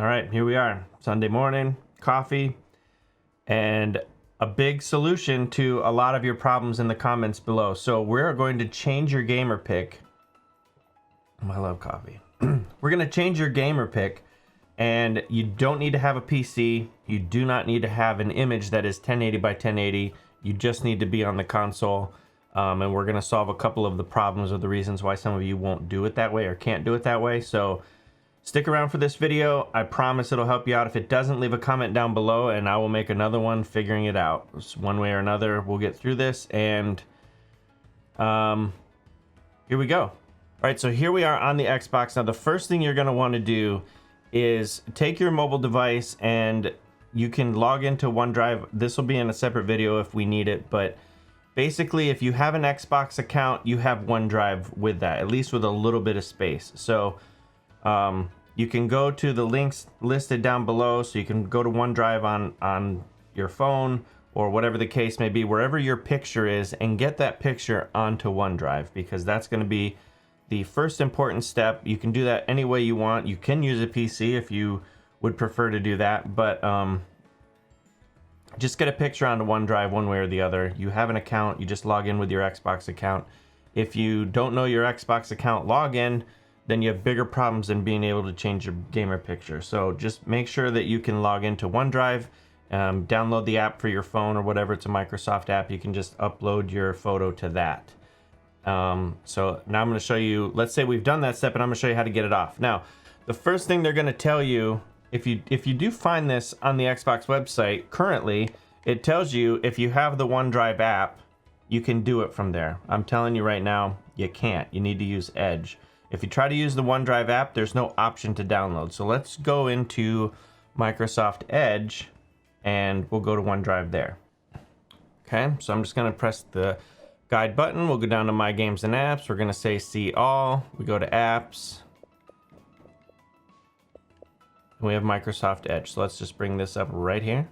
All right, here we are. Sunday morning, coffee, and a big solution to a lot of your problems in the comments below. So we're going to change your Gamerpic. I love coffee. We're going to change your Gamerpic, and you don't need to have a PC. You do not need to have an image that is 1080 by 1080. You just need to be on the console. And we're going to solve a couple of the problems or the reasons why some of you won't do it that way or can't do it that way. So stick around for this video. I promise it'll help you out. If it doesn't, leave a comment down below and I will make another one figuring it out. One way or another, we'll get through this. And here we go. All right, so here we are on the Xbox. Now, the first thing you're going to want to do is take your mobile device and you can log into OneDrive. This will be in a separate video if we need it, but basically, if you have an Xbox account, you have OneDrive with that, at least with a little bit of space. So you can go to the links listed down below. So you can go to OneDrive on your phone or whatever the case may be, wherever your picture is, and get that picture onto OneDrive, because that's going to be the first important step. You can do that any way you want. You can use a PC if you would prefer to do that, but just get a picture onto OneDrive one way or the other. You have an account, you just log in with your Xbox account. If you don't know your Xbox account login, then you have bigger problems than being able to change your gamer picture. So just make sure that you can log into OneDrive, download the app for your phone or whatever. It's a Microsoft app. You can just upload your photo to that. So now I'm going to show you, let's say we've done that step, and I'm going to show you how to get it off. Now, the first thing they're going to tell you, if you do find this on the Xbox website, currently, it tells you if you have the OneDrive app, you can do it from there. I'm telling you right now, you can't. You need to use Edge. If you try to use the OneDrive app, there's no option to download. So let's go into Microsoft Edge, and we'll go to OneDrive there. Okay, so I'm just going to press the guide button. We'll go down to My Games and Apps. We're going to say See All. We go to Apps. We have Microsoft Edge. So let's just bring this up right here.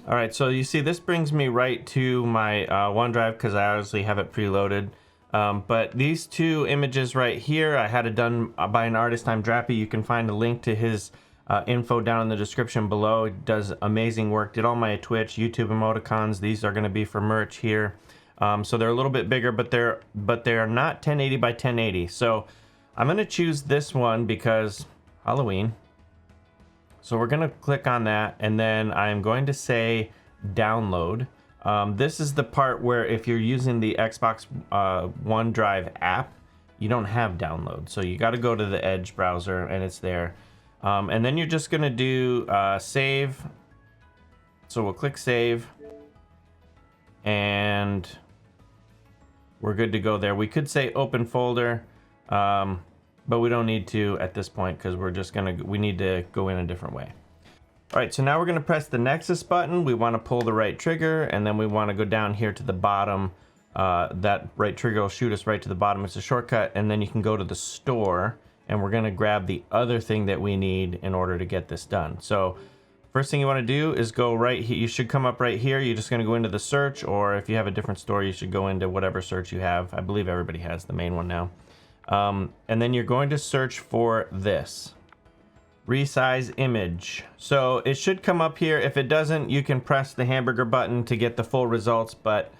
All right, so you see this brings me right to my OneDrive, because I obviously have it preloaded. But these two images right here, I had it done by an artist named Drappy. You can find a link to his info down in the description below. He does amazing work. Did all my Twitch, YouTube emoticons. These are going to be for merch here. So they're a little bit bigger, but they're not 1080 by 1080. So I'm going to choose this one because Halloween. So we're going to click on that, and then I'm going to say download. This is the part where if you're using the Xbox OneDrive app, you don't have download. So you got to go to the Edge browser, and it's there. And then you're just going to do save. So we'll click save, and we're good to go there. We could say open folder, but we don't need to at this point, because we need to go in a different way. All right, so now we're going to press the Nexus button. We want to pull the right trigger, and then we want to go down here to the bottom. That right trigger will shoot us right to the bottom. It's a shortcut, and then you can go to the store, and we're going to grab the other thing that we need in order to get this done. So first thing you want to do is go right here. You should come up right here. You're just going to go into the search, or if you have a different store, you should go into whatever search you have. I believe everybody has the main one now. And then you're going to search for this Resize image. So it should come up here. If it doesn't, you can press the hamburger button to get the full results, but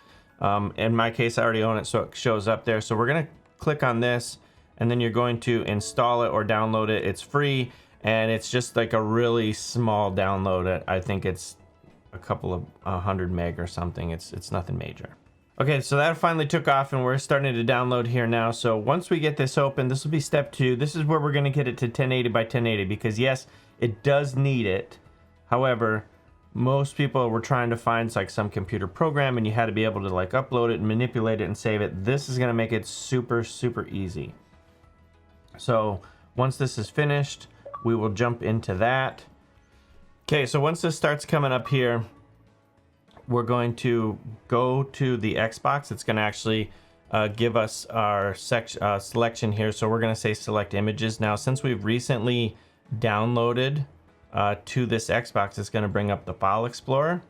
in my case I already own it, so it shows up there. So we're going to click on this, and then you're going to install it or download it. It's free, and it's just like a really small download. I think it's a couple of 100 meg or something. It's nothing major. Okay, so that finally took off, and we're starting to download here now. So once we get this open, this will be step 2. This is where we're going to get it to 1080 by 1080, because yes, it does need it. However, most people were trying to find like some computer program, and you had to be able to like upload it and manipulate it and save it. This is going to make it super, super easy. So once this is finished, we will jump into that. Okay, so once this starts coming up here, we're going to go to the Xbox. It's going to actually give us our selection here. So we're going to say select images. Now, since we've recently downloaded to this Xbox, it's going to bring up the File Explorer.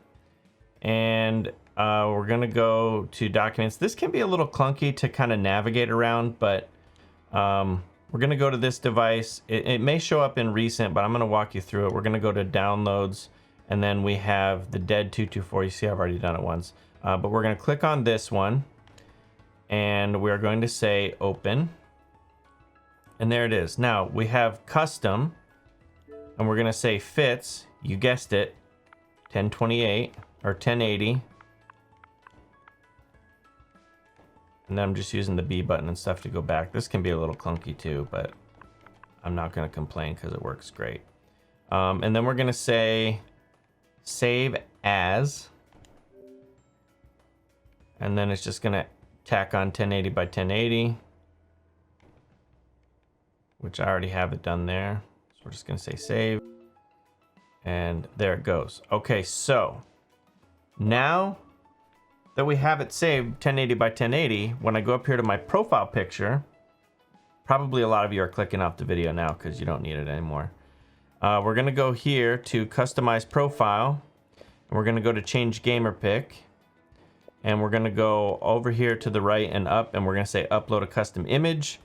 And we're going to go to Documents. This can be a little clunky to kind of navigate around, but we're going to go to this device. It may show up in recent, but I'm going to walk you through it. We're going to go to downloads, and then we have the dead 224. You see I've already done it once, but we're going to click on this one, and we're going to say open, and there it is. Now we have custom, and we're going to say fits, you guessed it, 1028 or 1080. And then I'm just using the B button and stuff to go back. This can be a little clunky too, but I'm not going to complain because it works great. And then we're going to say save as. And then it's just going to tack on 1080 by 1080, which I already have it done there. So we're just going to say save. And there it goes. Okay, so now that we have it saved 1080 by 1080, when I go up here to my profile picture, probably a lot of you are clicking off the video now because you don't need it anymore. We're going to go here to customize profile, and we're going to go to change Gamerpic, and we're going to go over here to the right and up, and we're going to say upload a custom image,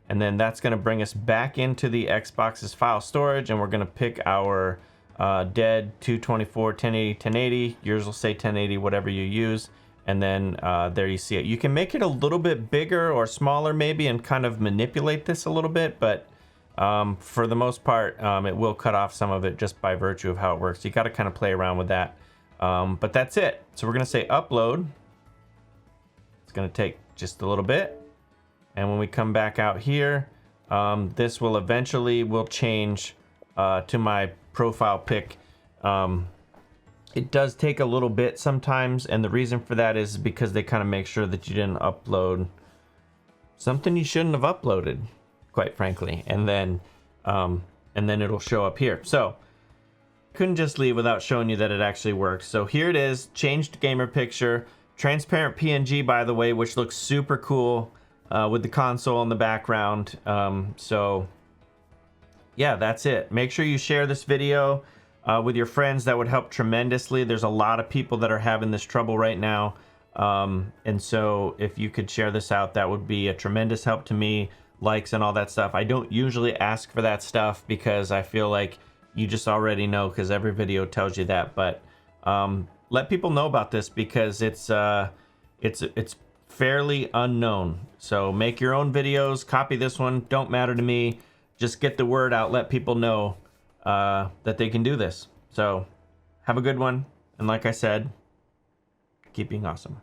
and then that's going to bring us back into the Xbox's file storage, and we're going to pick our dead 224 1080 1080. Yours will say 1080, whatever you use. And then there you see it. You can make it a little bit bigger or smaller maybe and kind of manipulate this a little bit, but for the most part, it will cut off some of it just by virtue of how it works. You got to kind of play around with that. But that's it. So we're going to say upload. It's going to take just a little bit. And when we come back out here, this will eventually change to my profile pic. It does take a little bit sometimes, and the reason for that is because they kind of make sure that you didn't upload something you shouldn't have uploaded, quite frankly, and then it'll show up here. So couldn't just leave without showing you that it actually works. So here it is, changed gamer picture, transparent PNG, by the way, which looks super cool with the console in the background. So yeah, that's it. Make sure you share this video with your friends. That would help tremendously. There's a lot of people that are having this trouble right now. And so if you could share this out, that would be a tremendous help to me. Likes and all that stuff. I don't usually ask for that stuff because I feel like you just already know because every video tells you that. But let people know about this because it's fairly unknown. So make your own videos, copy this one, don't matter to me. Just get the word out, let people know that they can do this. So have a good one, and like I said, keep being awesome.